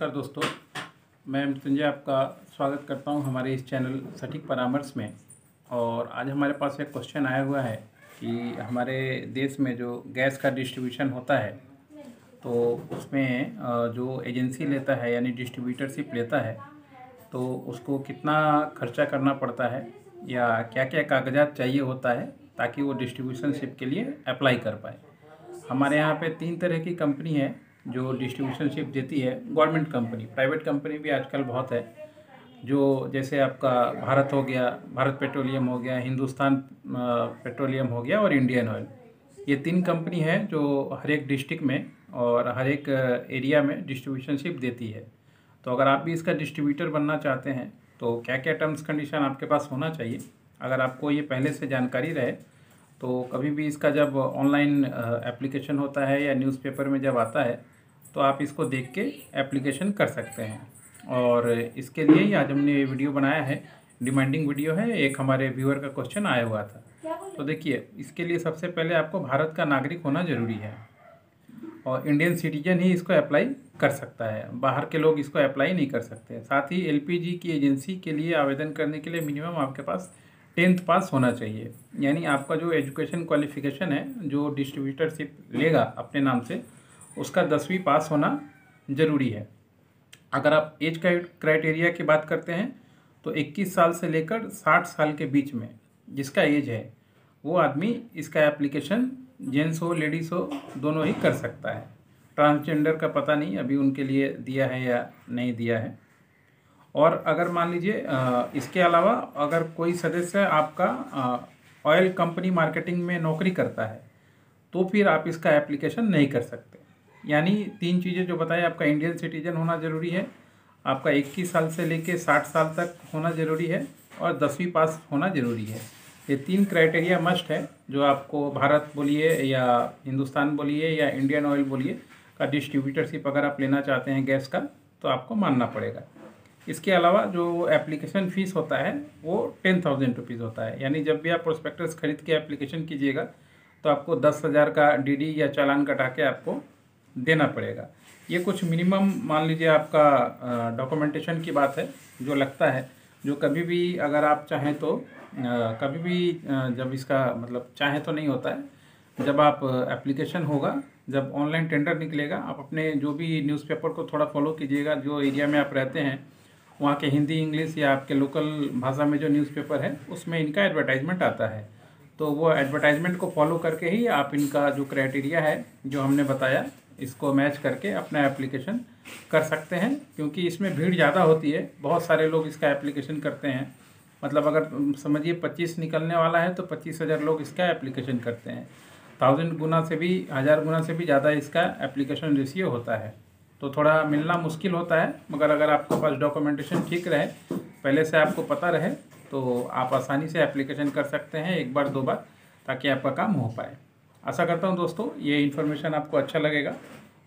नमस्कार दोस्तों, मैं मृत्युंजय आपका स्वागत करता हूं हमारे इस चैनल सटीक परामर्श में। और आज हमारे पास एक क्वेश्चन आया हुआ है कि हमारे देश में जो गैस का डिस्ट्रीब्यूशन होता है तो उसमें जो एजेंसी लेता है यानी डिस्ट्रीब्यूटरशिप लेता है तो उसको कितना खर्चा करना पड़ता है या क्या क्या कागजात चाहिए होता है ताकि वो डिस्ट्रीब्यूशनशिप के लिए अप्लाई कर पाए। हमारे यहाँ पे 3 तरह की कंपनी है जो डिस्ट्रीब्यूशनशिप देती है। गवर्नमेंट कंपनी, प्राइवेट कंपनी भी आजकल बहुत है, जो जैसे आपका भारत हो गया, भारत पेट्रोलियम हो गया, हिंदुस्तान पेट्रोलियम हो गया और इंडियन ऑयल। ये 3 कंपनी है जो हर एक डिस्ट्रिक्ट में और हर एक एरिया में डिस्ट्रीब्यूशनशिप देती है। तो अगर आप भी इसका डिस्ट्रीब्यूटर बनना चाहते हैं तो क्या क्या टर्म्स कंडीशन आपके पास होना चाहिए, अगर आपको ये पहले से जानकारी रहे तो कभी भी इसका जब ऑनलाइन एप्लीकेशन होता है या न्यूज़पेपर में जब आता है तो आप इसको देख के एप्लीकेशन कर सकते हैं। और इसके लिए ही आज हमने ये वीडियो बनाया है, डिमांडिंग वीडियो है। एक हमारे व्यूअर का क्वेश्चन आया हुआ था, तो देखिए इसके लिए सबसे पहले आपको भारत का नागरिक होना ज़रूरी है और इंडियन सिटीजन ही इसको अप्लाई कर सकता है, बाहर के लोग इसको अप्लाई नहीं कर सकते। साथ ही एलपीजी की एजेंसी के लिए आवेदन करने के लिए मिनिमम आपके पास 10th पास होना चाहिए, यानी आपका जो एजुकेशन क्वालिफिकेशन है जो डिस्ट्रीब्यूटरशिप लेगा अपने नाम से उसका 10वीं पास होना ज़रूरी है। अगर आप एज क्राइटेरिया की बात करते हैं तो 21 साल से लेकर 60 साल के बीच में जिसका एज है वो आदमी इसका एप्लीकेशन, जेंट्स हो लेडीज़ हो दोनों ही कर सकता है। ट्रांसजेंडर का पता नहीं अभी उनके लिए दिया है या नहीं दिया है। और अगर मान लीजिए इसके अलावा अगर कोई सदस्य आपका ऑयल कंपनी मार्केटिंग में नौकरी करता है तो फिर आप इसका एप्लीकेशन नहीं कर सकते। यानी 3 चीज़ें जो बताए, आपका इंडियन सिटीजन होना ज़रूरी है, आपका 21 साल से लेके 60 साल तक होना ज़रूरी है और 10वीं पास होना ज़रूरी है। ये 3 क्राइटेरिया मस्ट है जो आपको भारत बोलिए या हिंदुस्तान बोलिए या इंडियन ऑयल बोलिए का डिस्ट्रीब्यूटरशिप अगर आप लेना चाहते हैं गैस का तो आपको मानना पड़ेगा। इसके अलावा जो एप्लीकेशन फ़ीस होता है वो 10,000 रुपीज़ होता है, यानी जब भी आप प्रोस्पेक्टस खरीद के एप्लीकेशन कीजिएगा तो आपको 10,000 का डीडी या चालान कटा के आपको देना पड़ेगा। ये कुछ मिनिमम मान लीजिए आपका डॉक्यूमेंटेशन की बात है जो लगता है, जो कभी भी अगर आप चाहें तो कभी भी जब इसका मतलब चाहें तो नहीं होता है, जब आप एप्लीकेशन होगा, जब ऑनलाइन टेंडर निकलेगा, आप अपने जो भी न्यूज़पेपर को थोड़ा फॉलो कीजिएगा। जो एरिया में आप रहते हैं वहाँ के हिंदी, इंग्लिश या आपके लोकल भाषा में जो न्यूज़पेपर है उसमें इनका एडवर्टाइजमेंट आता है, तो वो एडवर्टाइजमेंट को फॉलो करके ही आप इनका जो क्राइटेरिया है जो हमने बताया इसको मैच करके अपना एप्लीकेशन कर सकते हैं। क्योंकि इसमें भीड़ ज़्यादा होती है, बहुत सारे लोग इसका एप्लीकेशन करते हैं। मतलब अगर समझिए 25 निकलने वाला है तो 25,000 लोग इसका एप्लीकेशन करते हैं। 1000 गुना से भी, 1000 गुना से भी ज़्यादा इसका एप्लीकेशन रेशियो होता है, तो थोड़ा मिलना मुश्किल होता है। मगर अगर आपके पास डॉक्यूमेंटेशन ठीक रहे, पहले से आपको पता रहे, तो आप आसानी से एप्लीकेशन कर सकते हैं 1 बार 2 बार, ताकि आपका काम हो पाए। आशा करता हूं दोस्तों ये इन्फॉर्मेशन आपको अच्छा लगेगा।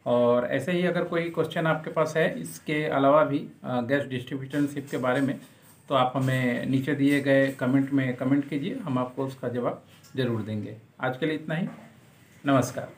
और ऐसे ही अगर कोई क्वेश्चन आपके पास है इसके अलावा भी गैस डिस्ट्रीब्यूटरशिप के बारे में, तो आप हमें नीचे दिए गए कमेंट में कमेंट कीजिए, हम आपको उसका जवाब ज़रूर देंगे। आज के लिए इतना ही, नमस्कार।